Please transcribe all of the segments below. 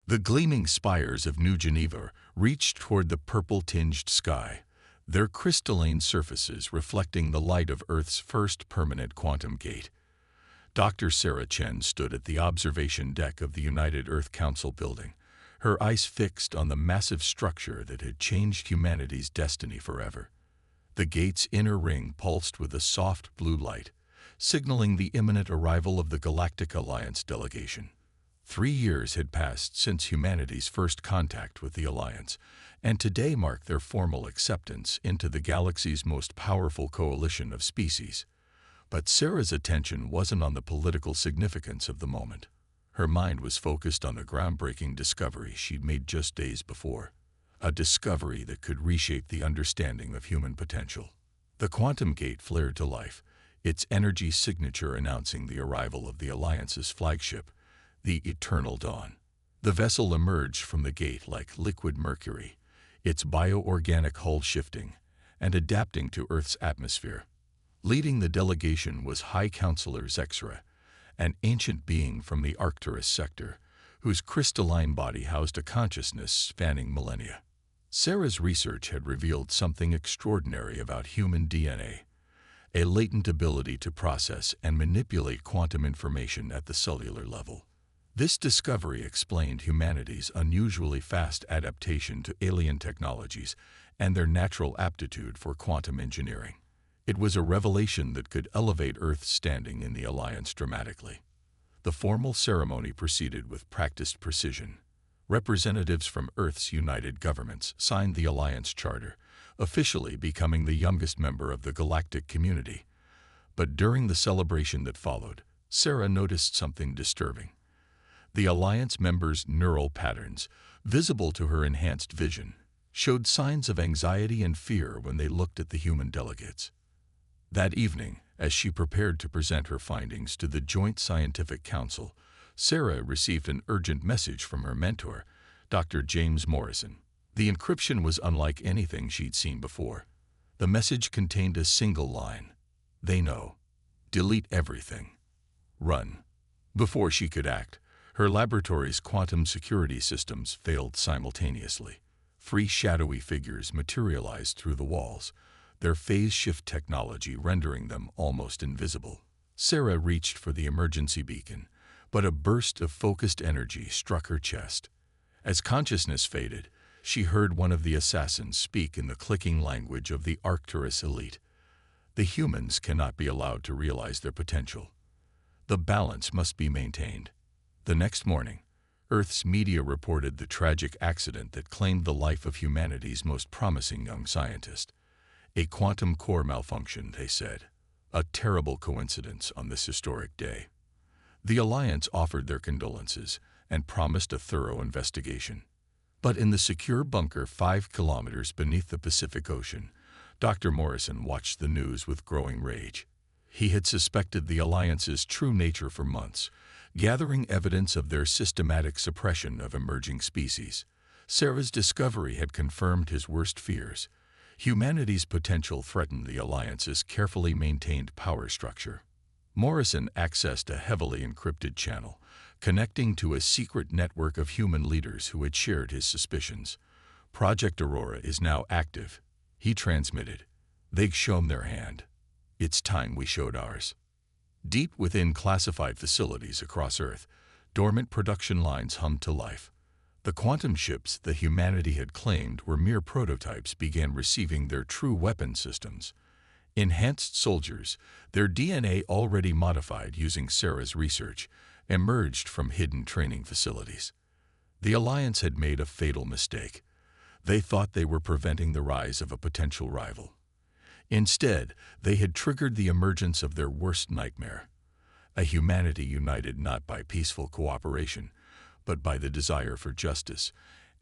The gleaming spires of New Geneva reached toward the purple-tinged sky, their crystalline surfaces reflecting the light of Earth's first permanent quantum gate. Dr. Sarah Chen stood at the observation deck of the United Earth Council building, her eyes fixed on the massive structure that had changed humanity's destiny forever. The gate's inner ring pulsed with a soft blue light, signaling the imminent arrival of the Galactic Alliance delegation. 3 years had passed since humanity's first contact with the Alliance, and today marked their formal acceptance into the galaxy's most powerful coalition of species. But Sarah's attention wasn't on the political significance of the moment. Her mind was focused on a groundbreaking discovery she'd made just days before, a discovery that could reshape the understanding of human potential. The quantum gate flared to life, its energy signature announcing the arrival of the Alliance's flagship, the Eternal Dawn. The vessel emerged from the gate like liquid mercury, its bioorganic hull shifting and adapting to Earth's atmosphere. Leading the delegation was High Counselor Zexra, an ancient being from the Arcturus sector, whose crystalline body housed a consciousness spanning millennia. Sarah's research had revealed something extraordinary about human DNA, a latent ability to process and manipulate quantum information at the cellular level. This discovery explained humanity's unusually fast adaptation to alien technologies and their natural aptitude for quantum engineering. It was a revelation that could elevate Earth's standing in the Alliance dramatically. The formal ceremony proceeded with practiced precision. Representatives from Earth's united governments signed the Alliance Charter, officially becoming the youngest member of the galactic community. But during the celebration that followed, Sarah noticed something disturbing. The Alliance members' neural patterns, visible to her enhanced vision, showed signs of anxiety and fear when they looked at the human delegates. That evening, as she prepared to present her findings to the Joint Scientific Council, Sarah received an urgent message from her mentor, Dr. James Morrison. The encryption was unlike anything she'd seen before. The message contained a single line: "They know. Delete everything. Run." Before she could act, her laboratory's quantum security systems failed simultaneously. 3 shadowy figures materialized through the walls, their phase-shift technology rendering them almost invisible. Sarah reached for the emergency beacon, but a burst of focused energy struck her chest. As consciousness faded, she heard one of the assassins speak in the clicking language of the Arcturus elite. The humans cannot be allowed to realize their potential. The balance must be maintained. The next morning, Earth's media reported the tragic accident that claimed the life of humanity's most promising young scientist. A quantum core malfunction, they said. A terrible coincidence on this historic day. The Alliance offered their condolences and promised a thorough investigation. But in the secure bunker 5 kilometers beneath the Pacific Ocean, Dr. Morrison watched the news with growing rage. He had suspected the Alliance's true nature for months, gathering evidence of their systematic suppression of emerging species. Sarah's discovery had confirmed his worst fears. Humanity's potential threatened the Alliance's carefully maintained power structure. Morrison accessed a heavily encrypted channel, connecting to a secret network of human leaders who had shared his suspicions. "Project Aurora is now active," he transmitted. "They've shown their hand. It's time we showed ours." Deep within classified facilities across Earth, dormant production lines hummed to life. The quantum ships that humanity had claimed were mere prototypes began receiving their true weapon systems. Enhanced soldiers, their DNA already modified using Sarah's research, emerged from hidden training facilities. The Alliance had made a fatal mistake. They thought they were preventing the rise of a potential rival. Instead, they had triggered the emergence of their worst nightmare, a humanity united not by peaceful cooperation, but by the desire for justice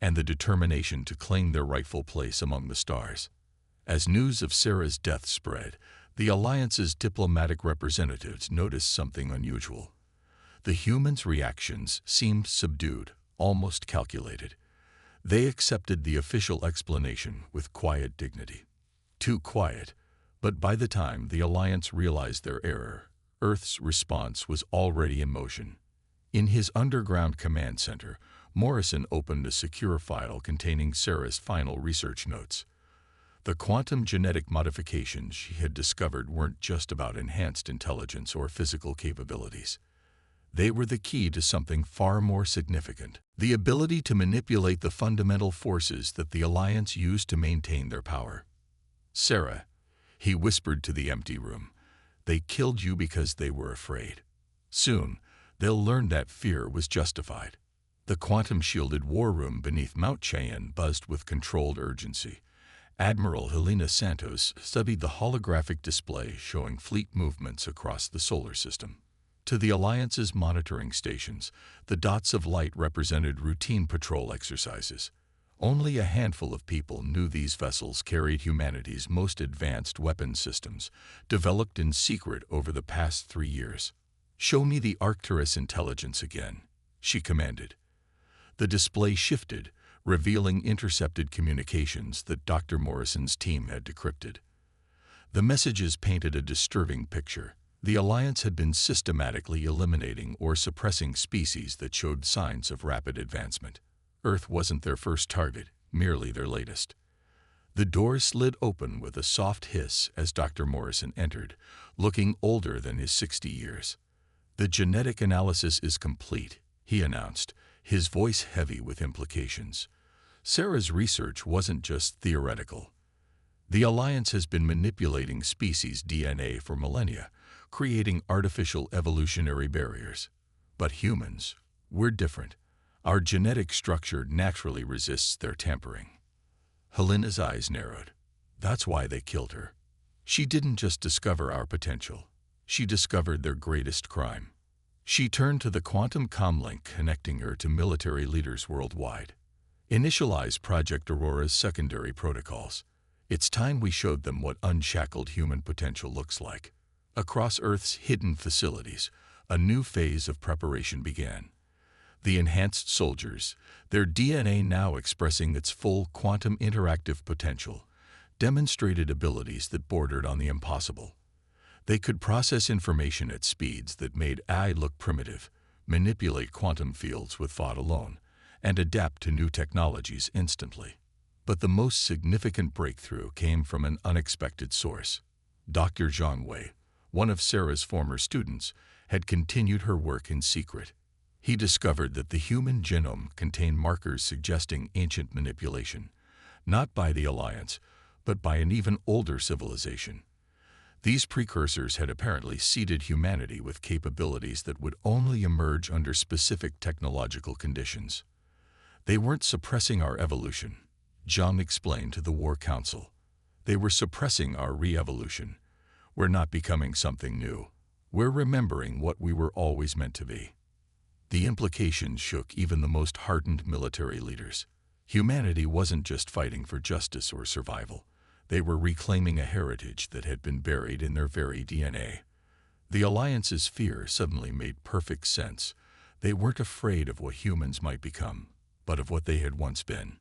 and the determination to claim their rightful place among the stars. As news of Sarah's death spread, the Alliance's diplomatic representatives noticed something unusual. The humans' reactions seemed subdued, almost calculated. They accepted the official explanation with quiet dignity. Too quiet, but by the time the Alliance realized their error, Earth's response was already in motion. In his underground command center, Morrison opened a secure file containing Sarah's final research notes. The quantum genetic modifications she had discovered weren't just about enhanced intelligence or physical capabilities. They were the key to something far more significant: the ability to manipulate the fundamental forces that the Alliance used to maintain their power. "Sarah," he whispered to the empty room, "they killed you because they were afraid. Soon, they'll learn that fear was justified." The quantum-shielded war room beneath Mount Cheyenne buzzed with controlled urgency. Admiral Helena Santos studied the holographic display showing fleet movements across the solar system. To the Alliance's monitoring stations, the dots of light represented routine patrol exercises. Only a handful of people knew these vessels carried humanity's most advanced weapons systems, developed in secret over the past 3 years. "Show me the Arcturus intelligence again," she commanded. The display shifted, revealing intercepted communications that Dr. Morrison's team had decrypted. The messages painted a disturbing picture. The Alliance had been systematically eliminating or suppressing species that showed signs of rapid advancement. Earth wasn't their first target, merely their latest. The door slid open with a soft hiss as Dr. Morrison entered, looking older than his 60 years. "The genetic analysis is complete," he announced, his voice heavy with implications. Sarah's research wasn't just theoretical. The Alliance has been manipulating species' DNA for millennia, creating artificial evolutionary barriers. But humans, we're different. Our genetic structure naturally resists their tampering. Helena's eyes narrowed. That's why they killed her. She didn't just discover our potential. She discovered their greatest crime. She turned to the quantum comlink connecting her to military leaders worldwide. "Initialize Project Aurora's secondary protocols. It's time we showed them what unshackled human potential looks like." Across Earth's hidden facilities, a new phase of preparation began. The enhanced soldiers, their DNA now expressing its full quantum interactive potential, demonstrated abilities that bordered on the impossible. They could process information at speeds that made AI look primitive, manipulate quantum fields with thought alone, and adapt to new technologies instantly. But the most significant breakthrough came from an unexpected source. Dr. Zhang Wei, one of Sarah's former students, had continued her work in secret. He discovered that the human genome contained markers suggesting ancient manipulation, not by the Alliance, but by an even older civilization. These precursors had apparently seeded humanity with capabilities that would only emerge under specific technological conditions. "They weren't suppressing our evolution," Zhang explained to the War Council. "They were suppressing our re-evolution. We're not becoming something new. We're remembering what we were always meant to be." The implications shook even the most hardened military leaders. Humanity wasn't just fighting for justice or survival. They were reclaiming a heritage that had been buried in their very DNA. The Alliance's fear suddenly made perfect sense. They weren't afraid of what humans might become, but of what they had once been.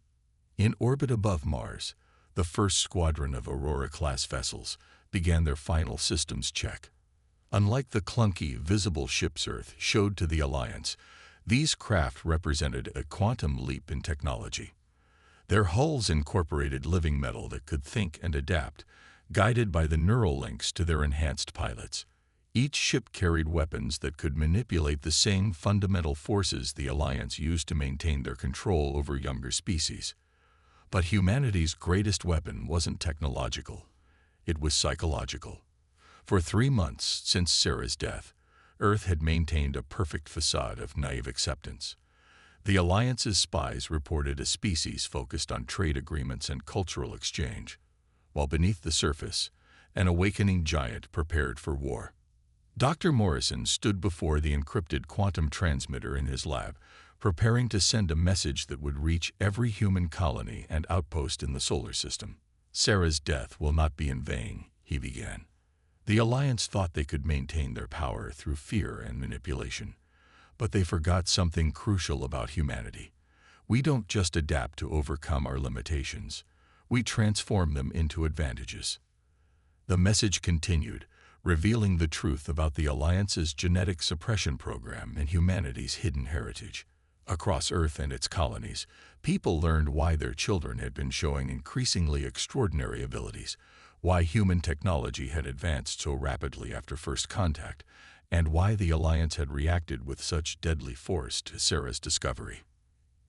In orbit above Mars, the first squadron of Aurora-class vessels began their final systems check. Unlike the clunky, visible ships Earth showed to the Alliance, these craft represented a quantum leap in technology. Their hulls incorporated living metal that could think and adapt, guided by the neural links to their enhanced pilots. Each ship carried weapons that could manipulate the same fundamental forces the Alliance used to maintain their control over younger species. But humanity's greatest weapon wasn't technological. It was psychological. For 3 months since Sarah's death, Earth had maintained a perfect facade of naive acceptance. The Alliance's spies reported a species focused on trade agreements and cultural exchange, while beneath the surface, an awakening giant prepared for war. Dr. Morrison stood before the encrypted quantum transmitter in his lab, preparing to send a message that would reach every human colony and outpost in the solar system. "Sarah's death will not be in vain," he began. "The Alliance thought they could maintain their power through fear and manipulation. But they forgot something crucial about humanity. We don't just adapt to overcome our limitations. We transform them into advantages." The message continued, revealing the truth about the Alliance's genetic suppression program and humanity's hidden heritage. Across Earth and its colonies, people learned why their children had been showing increasingly extraordinary abilities, why human technology had advanced so rapidly after first contact, and why the Alliance had reacted with such deadly force to Sarah's discovery.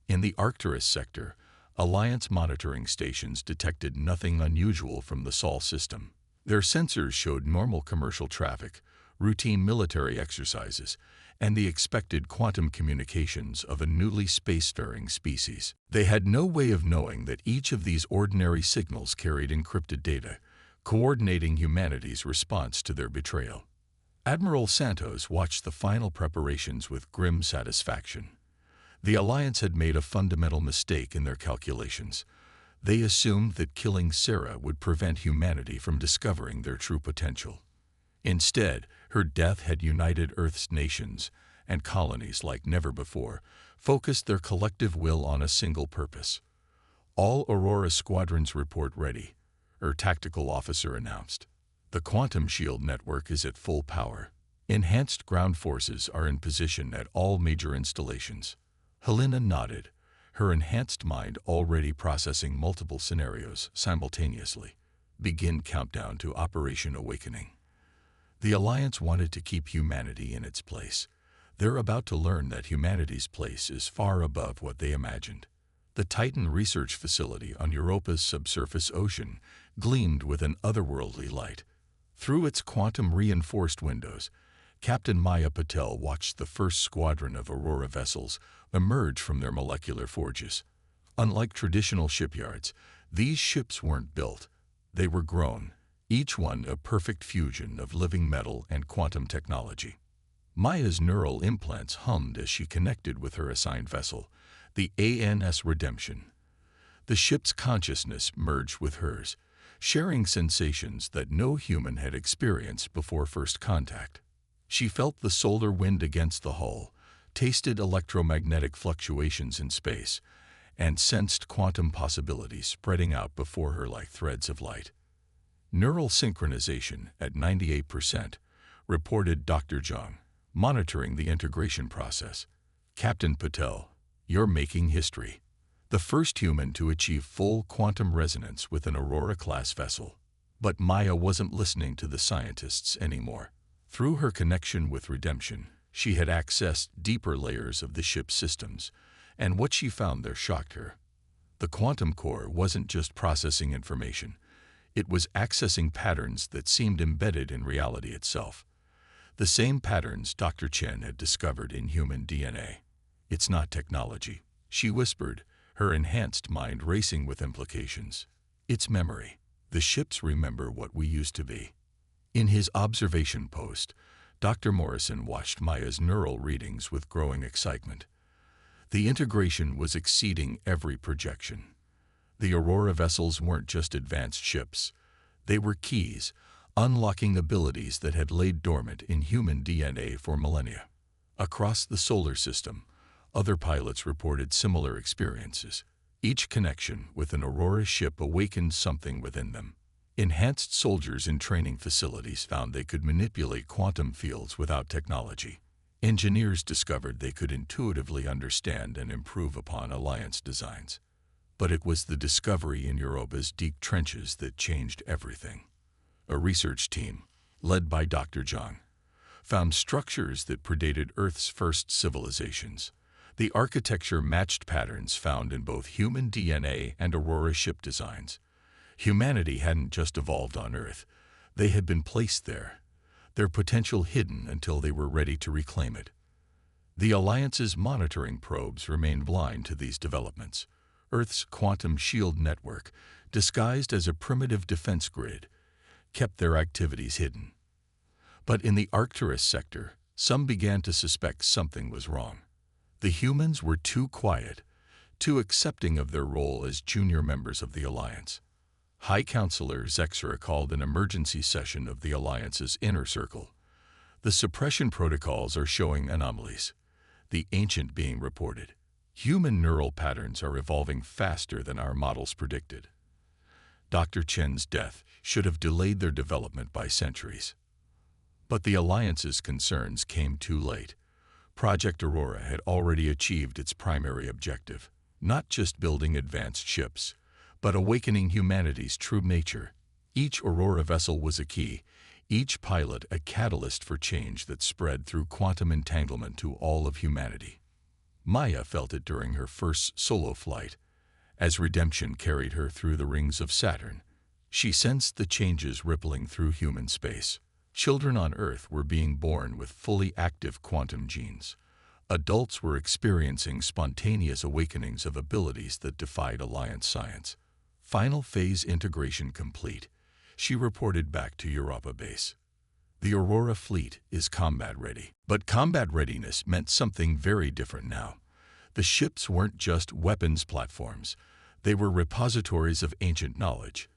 In the Arcturus sector, Alliance monitoring stations detected nothing unusual from the Sol system. Their sensors showed normal commercial traffic, routine military exercises, and the expected quantum communications of a newly spacefaring species. They had no way of knowing that each of these ordinary signals carried encrypted data, coordinating humanity's response to their betrayal. Admiral Santos watched the final preparations with grim satisfaction. The Alliance had made a fundamental mistake in their calculations. They assumed that killing Sarah would prevent humanity from discovering their true potential. Instead, her death had united Earth's nations, and colonies like never before focused their collective will on a single purpose. All Aurora squadrons report ready, her tactical officer announced. The quantum shield network is at full power. Enhanced ground forces are in position at all major installations. Helena nodded, her enhanced mind already processing multiple scenarios simultaneously. Begin countdown to Operation Awakening. The Alliance wanted to keep humanity in its place. They're about to learn that humanity's place is far above what they imagined. The Titan research facility on Europa's subsurface ocean gleamed with an otherworldly light. Through its quantum-reinforced windows, Captain Maya Patel watched the first squadron of Aurora vessels emerge from their molecular forges. Unlike traditional shipyards, these ships weren't built. They were grown, each one a perfect fusion of living metal and quantum technology. Maya's neural implants hummed as she connected with her assigned vessel, the ANS Redemption. The ship's consciousness merged with hers, sharing sensations that no human had experienced before first contact. She felt the solar wind against the hull, tasted electromagnetic fluctuations in space, and sensed quantum possibilities spreading out before her like threads of light. Neural synchronization at 98%, reported Dr. Zhang, monitoring the integration process. Captain Patel, you're making history. The first human to achieve full quantum resonance with an Aurora-class vessel. But Maya wasn't listening to the scientists anymore. Through her connection with Redemption, she had accessed deeper layers of the ship's systems, and what she found there shocked her. The quantum core wasn't just processing information. It was accessing patterns that seemed embedded in reality itself. The same patterns Dr. Chen had discovered in human DNA. It's not technology, she whispered, her enhanced mind racing with implications. It's memory. The ships remember what we used to be. In his observation post, Dr. Morrison watched Maya's neural readings with growing excitement. The integration was exceeding every projection. The Aurora vessels weren't just advanced ships. They were keys, unlocking abilities that had laid dormant in human DNA for millennia. Across the solar system, other pilots reported similar experiences. Each connection with an Aurora ship awakened something within them. Enhanced soldiers in training facilities found they could manipulate quantum fields without technology. Engineers discovered they could intuitively understand and improve upon Alliance designs. But it was the discovery in Europa's deep trenches that changed everything. A research team, led by Dr. Zhang, found structures that predated Earth's first civilizations. The architecture matched patterns found in both human DNA and Aurora ship designs. Humanity hadn't just evolved on Earth. They had been placed there, their potential hidden until they were ready to reclaim it. The Alliance's monitoring probes remained blind to these developments. Earth's quantum shield network, disguised as a primitive defense grid, kept their activities hidden. But in the Arcturus sector, some began to suspect something was wrong. The humans were too quiet, too accepting of their role as junior members of the Alliance. High Counselor Zexra called an emergency session of the Alliance's inner circle. The suppression protocols are showing anomalies, the ancient being reported. Human neural patterns are evolving faster than our models predicted. Dr. Chen's death should have delayed their development by centuries. But the Alliance's concerns came too late. Project Aurora had already achieved its primary objective, not just building advanced ships, but awakening humanity's true nature. Each Aurora vessel was a key, each pilot a catalyst for change that spread through quantum entanglement to all of humanity. Maya felt it during her first solo flight. As redemption carried her through the rings of Saturn, she sensed the changes rippling through human space. Children on Earth were being born with fully active quantum genes. Adults were experiencing spontaneous awakenings of abilities that defied Alliance science. Final phase integration complete, she reported back to Europa base. The Aurora fleet is combat ready. But combat readiness meant something very different now. The ships weren't just weapons platforms. They were repositories of ancient knowledge,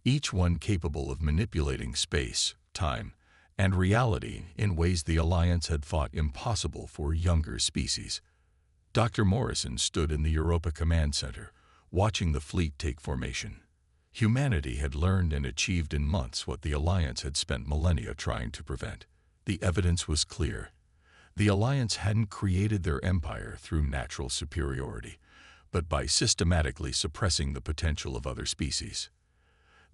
each one capable of manipulating space, time, and reality in ways the Alliance had thought impossible for younger species. Dr. Morrison stood in the Europa Command Center, watching the fleet take formation. Humanity had learned and achieved in months what the Alliance had spent millennia trying to prevent. The evidence was clear. The Alliance hadn't created their empire through natural superiority, but by systematically suppressing the potential of other species.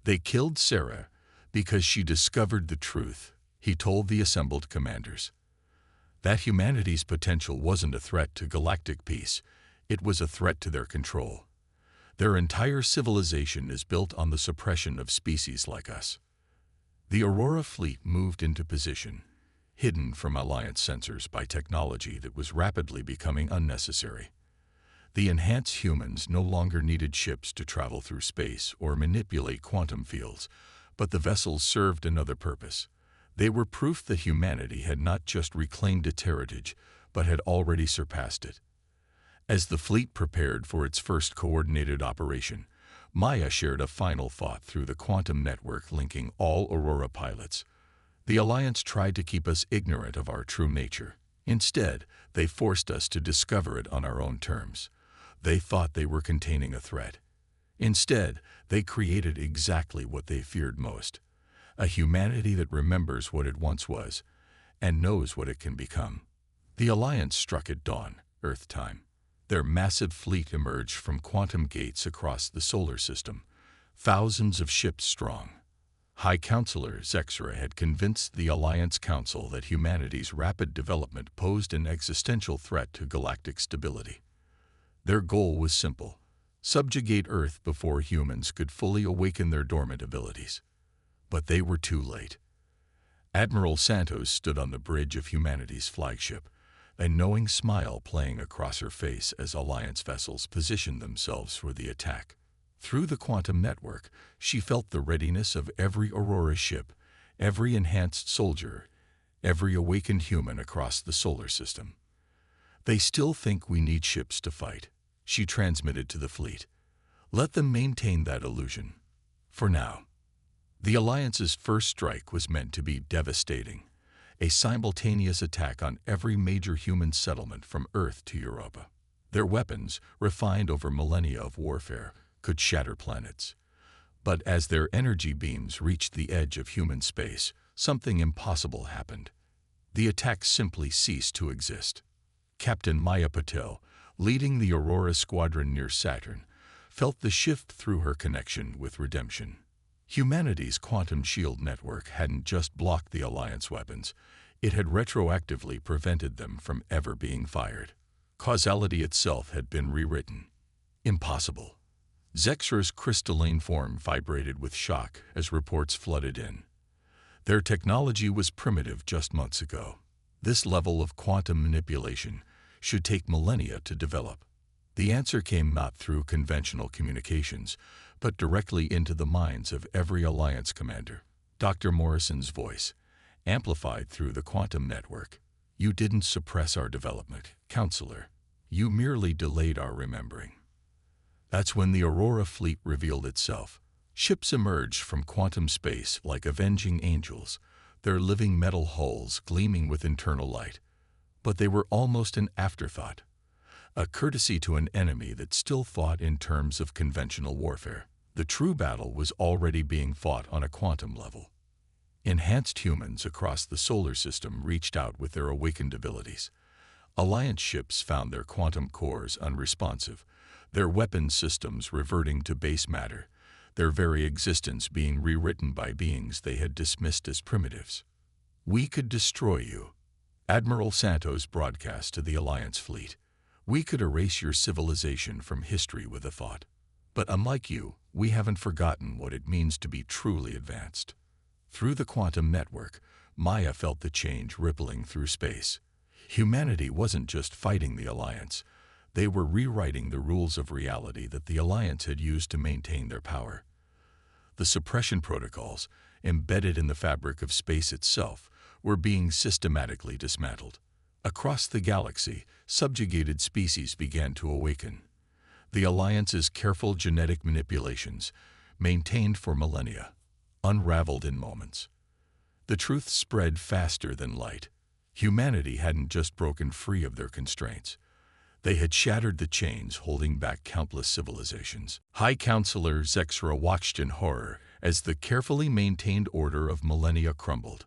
They killed Sarah because she discovered the truth, he told the assembled commanders. That humanity's potential wasn't a threat to galactic peace, it was a threat to their control. Their entire civilization is built on the suppression of species like us. The Aurora fleet moved into position, hidden from Alliance sensors by technology that was rapidly becoming unnecessary. The enhanced humans no longer needed ships to travel through space or manipulate quantum fields, but the vessels served another purpose. They were proof that humanity had not just reclaimed its heritage, but had already surpassed it. As the fleet prepared for its first coordinated operation, Maya shared a final thought through the quantum network linking all Aurora pilots. The Alliance tried to keep us ignorant of our true nature. Instead, they forced us to discover it on our own terms. They thought they were containing a threat. Instead, they created exactly what they feared most: a humanity that remembers what it once was and knows what it can become. The Alliance struck at dawn, Earth time. Their massive fleet emerged from quantum gates across the solar system, thousands of ships strong. High Counselor Zexra had convinced the Alliance Council that humanity's rapid development posed an existential threat to galactic stability. Their goal was simple: subjugate Earth before humans could fully awaken their dormant abilities. But they were too late. Admiral Santos stood on the bridge of humanity's flagship, a knowing smile playing across her face as Alliance vessels positioned themselves for the attack. Through the quantum network, she felt the readiness of every Aurora ship, every enhanced soldier, every awakened human across the solar system. "They still think we need ships to fight," she transmitted to the fleet. "Let them maintain that illusion. For now." The Alliance's first strike was meant to be devastating, a simultaneous attack on every major human settlement from Earth to Europa. Their weapons, refined over millennia of warfare, could shatter planets. But as their energy beams reached the edge of human space, something impossible happened. The attack simply ceased to exist. Captain Maya Patel, leading the Aurora squadron near Saturn, felt the shift through her connection with redemption. Humanity's quantum shield network hadn't just blocked the Alliance weapons, it had retroactively prevented them from ever being fired. Causality itself had been rewritten. Impossible. Zexra's crystalline form vibrated with shock as reports flooded in. Their technology was primitive just months ago. This level of quantum manipulation should take millennia to develop. The answer came not through conventional communications, but directly into the minds of every Alliance commander. Dr. Morrison's voice, amplified through the quantum network. "You didn't suppress our development, Counselor. You merely delayed our remembering." That's when the Aurora fleet revealed itself. Ships emerged from quantum space like avenging angels, their living metal hulls gleaming with internal light. But they were almost an afterthought, a courtesy to an enemy that still thought in terms of conventional warfare. The true battle was already being fought on a quantum level. Enhanced humans across the solar system reached out with their awakened abilities. Alliance ships found their quantum cores unresponsive, their weapon systems reverting to base matter, their very existence being rewritten by beings they had dismissed as primitives. "We could destroy you," Admiral Santos broadcast to the Alliance fleet. "We could erase your civilization from history with a thought. But unlike you, we haven't forgotten what it means to be truly advanced." Through the quantum network, Maya felt the change rippling through space. Humanity wasn't just fighting the Alliance. They were rewriting the rules of reality that the Alliance had used to maintain their power. The suppression protocols, embedded in the fabric of space itself, were being systematically dismantled. Across the galaxy, subjugated species began to awaken. The Alliance's careful genetic manipulations, maintained for millennia, unraveled in moments. The truth spread faster than light. Humanity hadn't just broken free of their constraints. They had shattered the chains holding back countless civilizations. High Counselor Zexra watched in horror as the carefully maintained order of millennia crumbled.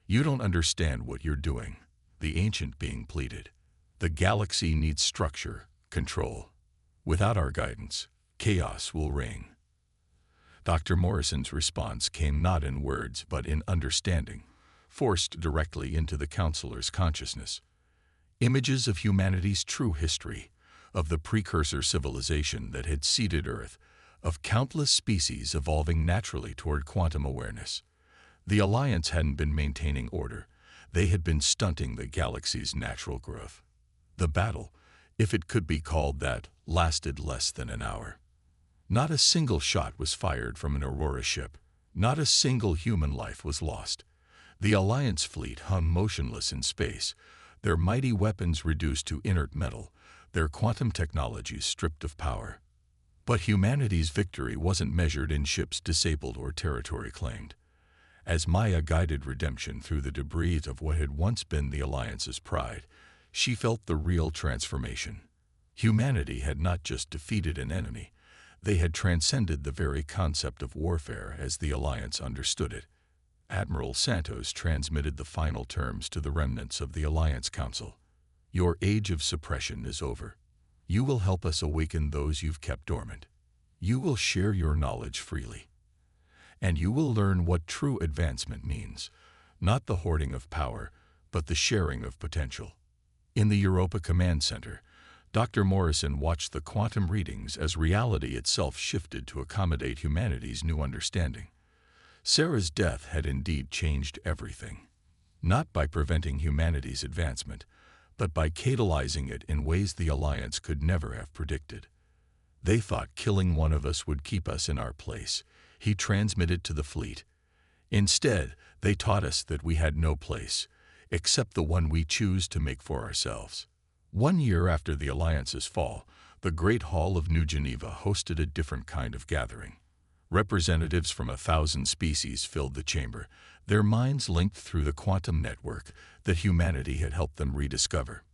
"You don't understand what you're doing," the ancient being pleaded. "The galaxy needs structure, control. Without our guidance, chaos will reign." Dr. Morrison's response came not in words but in understanding, forced directly into the counselor's consciousness. Images of humanity's true history, of the precursor civilization that had seeded Earth, of countless species evolving naturally toward quantum awareness. The Alliance hadn't been maintaining order. They had been stunting the galaxy's natural growth. The battle, if it could be called that, lasted less than an hour. Not a single shot was fired from an Aurora ship. Not a single human life was lost. The Alliance fleet hung motionless in space, their mighty weapons reduced to inert metal, their quantum technologies stripped of power. But humanity's victory wasn't measured in ships disabled or territory claimed. As Maya guided redemption through the debris of what had once been the Alliance's pride, she felt the real transformation. Humanity had not just defeated an enemy, they had transcended the very concept of warfare as the Alliance understood it. Admiral Santos transmitted the final terms to the remnants of the Alliance Council. "Your age of suppression is over. You will help us awaken those you've kept dormant. You will share your knowledge freely. And you will learn what true advancement means, not the hoarding of power, but the sharing of potential." In the Europa Command Center, Dr. Morrison watched the quantum readings as reality itself shifted to accommodate humanity's new understanding. Sarah's death had indeed changed everything, not by preventing humanity's advancement, but by catalyzing it in ways the Alliance could never have predicted. "They thought killing one of us would keep us in our place," he transmitted to the fleet. "Instead, they taught us that we had no place, except the one we choose to make for ourselves." 1 year after the Alliance's fall, the Great Hall of New Geneva hosted a different kind of gathering. Representatives from 1,000 species filled the chamber, their minds linked through the quantum network that humanity had helped them rediscover.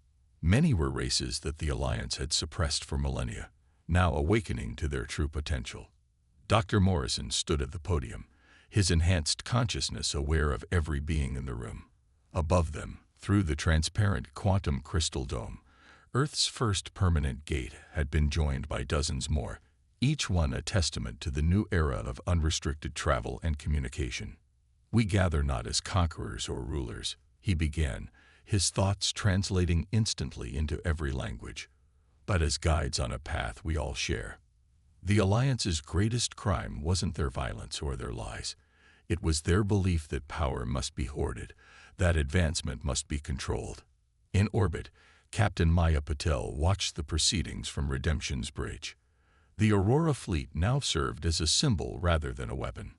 Many were races that the Alliance had suppressed for millennia, now awakening to their true potential. Dr. Morrison stood at the podium, his enhanced consciousness aware of every being in the room. Above them, through the transparent quantum crystal dome, Earth's first permanent gate had been joined by dozens more, each one a testament to the new era of unrestricted travel and communication. "We gather not as conquerors or rulers," he began, his thoughts translating instantly into every language, "but as guides on a path we all share." The Alliance's greatest crime wasn't their violence or their lies. It was their belief that power must be hoarded, that advancement must be controlled. In orbit, Captain Maya Patel watched the proceedings from Redemption's bridge. The Aurora fleet now served as a symbol rather than a weapon.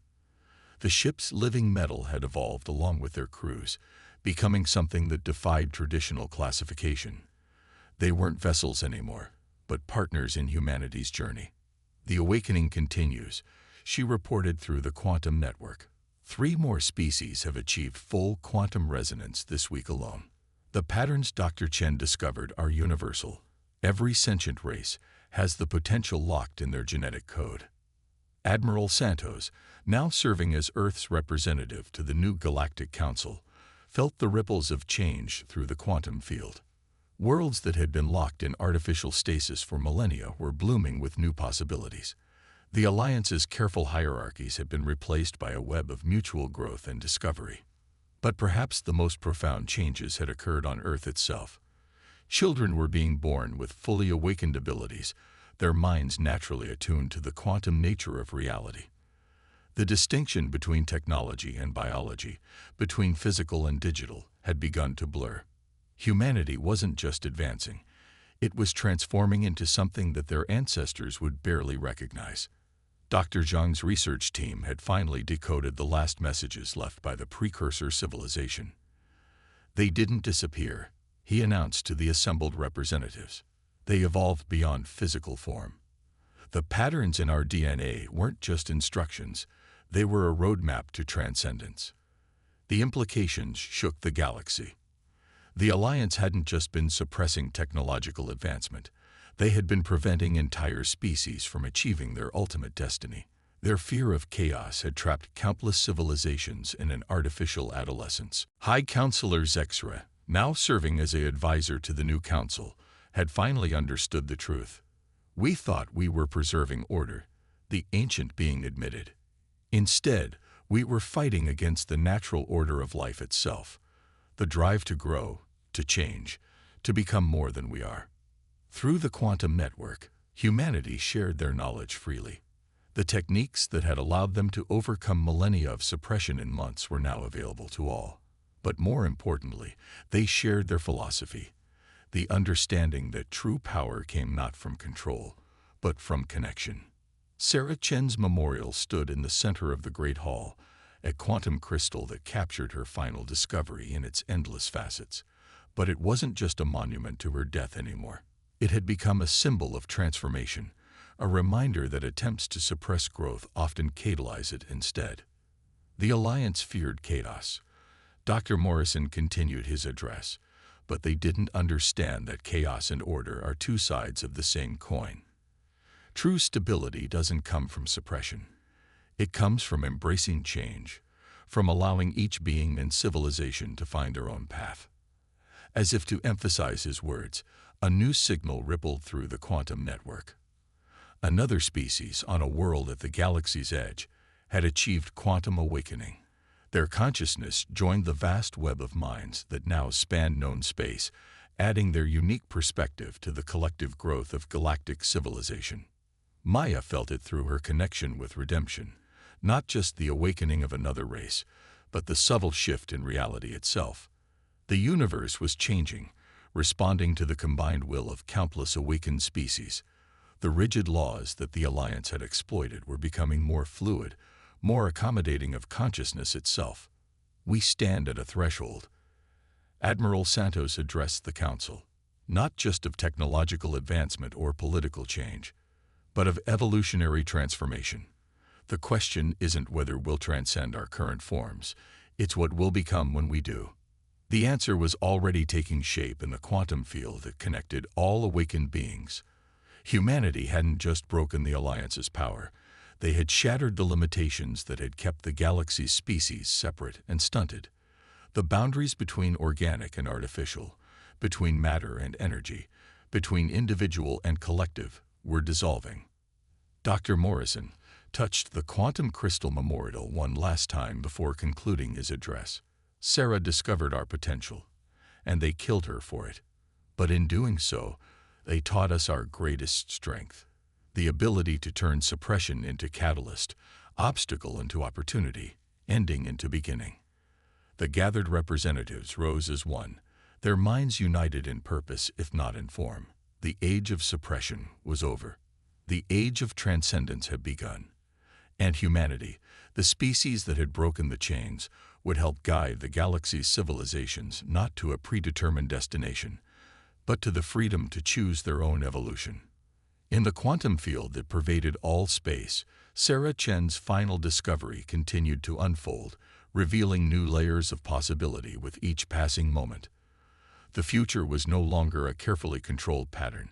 The ship's living metal had evolved along with their crews, becoming something that defied traditional classification. They weren't vessels anymore, but partners in humanity's journey. "The awakening continues," she reported through the quantum network. 3 more species have achieved full quantum resonance this week alone. The patterns Dr. Chen discovered are universal. Every sentient race has the potential locked in their genetic code. Admiral Santos, now serving as Earth's representative to the new Galactic Council, felt the ripples of change through the quantum field. Worlds that had been locked in artificial stasis for millennia were blooming with new possibilities. The Alliance's careful hierarchies had been replaced by a web of mutual growth and discovery. But perhaps the most profound changes had occurred on Earth itself. Children were being born with fully awakened abilities, their minds naturally attuned to the quantum nature of reality. The distinction between technology and biology, between physical and digital, had begun to blur. Humanity wasn't just advancing, it was transforming into something that their ancestors would barely recognize. Dr. Zhang's research team had finally decoded the last messages left by the precursor civilization. They didn't disappear, he announced to the assembled representatives. They evolved beyond physical form. The patterns in our DNA weren't just instructions, they were a roadmap to transcendence. The implications shook the galaxy. The Alliance hadn't just been suppressing technological advancement. They had been preventing entire species from achieving their ultimate destiny. Their fear of chaos had trapped countless civilizations in an artificial adolescence. High Counselor Zexra, now serving as an advisor to the new council, had finally understood the truth. We thought we were preserving order, the ancient being admitted. Instead, we were fighting against the natural order of life itself, the drive to grow, to change, to become more than we are. Through the quantum network, humanity shared their knowledge freely. The techniques that had allowed them to overcome millennia of suppression in months were now available to all. But more importantly, they shared their philosophy, the understanding that true power came not from control, but from connection. Sarah Chen's memorial stood in the center of the Great Hall, a quantum crystal that captured her final discovery in its endless facets. But it wasn't just a monument to her death anymore. It had become a symbol of transformation, a reminder that attempts to suppress growth often catalyze it instead. The Alliance feared chaos. Dr. Morrison continued his address, but they didn't understand that chaos and order are two sides of the same coin. True stability doesn't come from suppression. It comes from embracing change, from allowing each being and civilization to find their own path. As if to emphasize his words, a new signal rippled through the quantum network. Another species on a world at the galaxy's edge had achieved quantum awakening. Their consciousness joined the vast web of minds that now spanned known space, adding their unique perspective to the collective growth of galactic civilization. Maya felt it through her connection with redemption, not just the awakening of another race, but the subtle shift in reality itself. The universe was changing, responding to the combined will of countless awakened species. The rigid laws that the Alliance had exploited were becoming more fluid, more accommodating of consciousness itself. We stand at a threshold. Admiral Santos addressed the Council, not just of technological advancement or political change, but of evolutionary transformation. The question isn't whether we'll transcend our current forms, it's what we'll become when we do. The answer was already taking shape in the quantum field that connected all awakened beings. Humanity hadn't just broken the Alliance's power, they had shattered the limitations that had kept the galaxy's species separate and stunted. The boundaries between organic and artificial, between matter and energy, between individual and collective, were dissolving. Dr. Morrison touched the quantum crystal memorial one last time before concluding his address. Sarah discovered our potential, and they killed her for it. But in doing so, they taught us our greatest strength, the ability to turn suppression into catalyst, obstacle into opportunity, ending into beginning. The gathered representatives rose as one, their minds united in purpose if not in form. The age of suppression was over. The age of transcendence had begun. And humanity, the species that had broken the chains, would help guide the galaxy's civilizations not to a predetermined destination, but to the freedom to choose their own evolution. In the quantum field that pervaded all space, Sarah Chen's final discovery continued to unfold, revealing new layers of possibility with each passing moment. The future was no longer a carefully controlled pattern,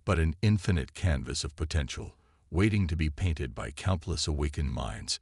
but an infinite canvas of potential, waiting to be painted by countless awakened minds.